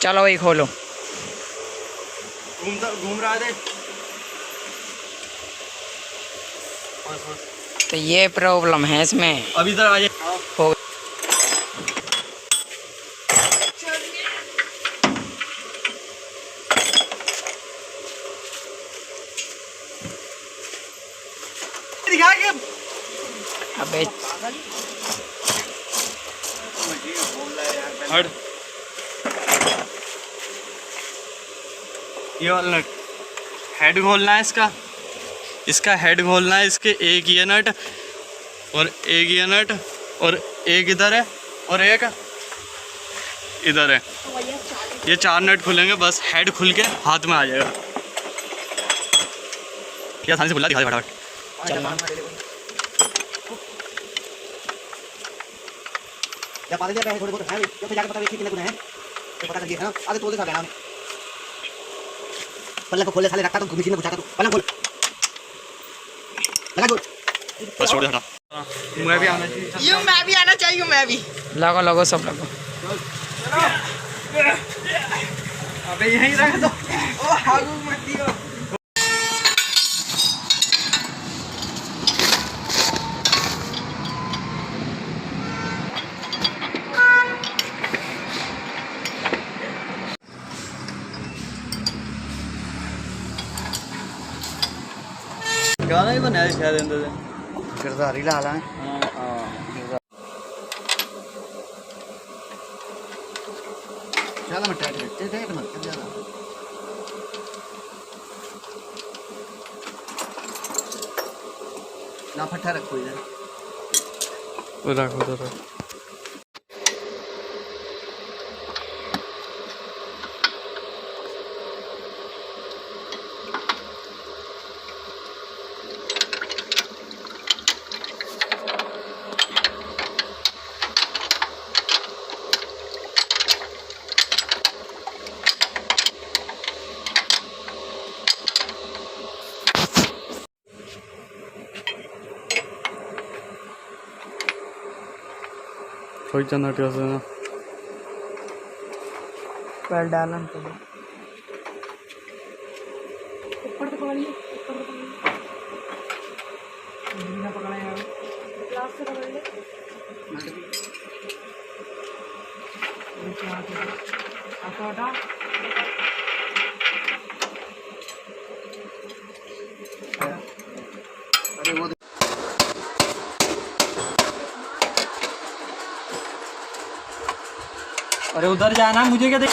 चलो वही खोलो। घूम रहा है। तो ये प्रॉब्लम है इसमें। अभी इधर आ जाए। हो दिखा के अबे हट। ये वाला नट हेड खोलना है इसका हेड खोलना है। इसके एक ये नट और एक ये नट और एक इधर है और एक इधर है। ये 4 नट खुलेंगे बस। हेड खुल के हाथ में आ जाएगा। क्या आसानी से खुला, दिखा दे फटाफट। चलना। जब पाले पैसे थोड़े बहुत है तो फिर जाके पता कितने गुना है तो पता कर दिया है ना। आगे तोल दे साले ना पल्ले को खोले साले रखा तो मशीन में घुसा तो पल्ला खोल लगा दो बस छोड़ दे हटा। मैं भी आना चाहिए। यूं मैं भी आना चाहिए। मैं भी लगो लगो सब लगो। अबे यहीं रख दो। ओ हागू मत दियो। गाना ही बनाया शायद अंदर से। गिरदारी ला ला ज्यादा मत टाइट दे मत ज्यादा ना फटा रखो इधर रखो तो कोई चना कैसे ना पर डालना तो ऊपर तो पकड़िए, ऊपर तो पकड़िए, बिना पकड़ा यार, ग्लास से पकड़ ले। आपको हटा। अरे वो अरे उधर जाना, मुझे क्या देख।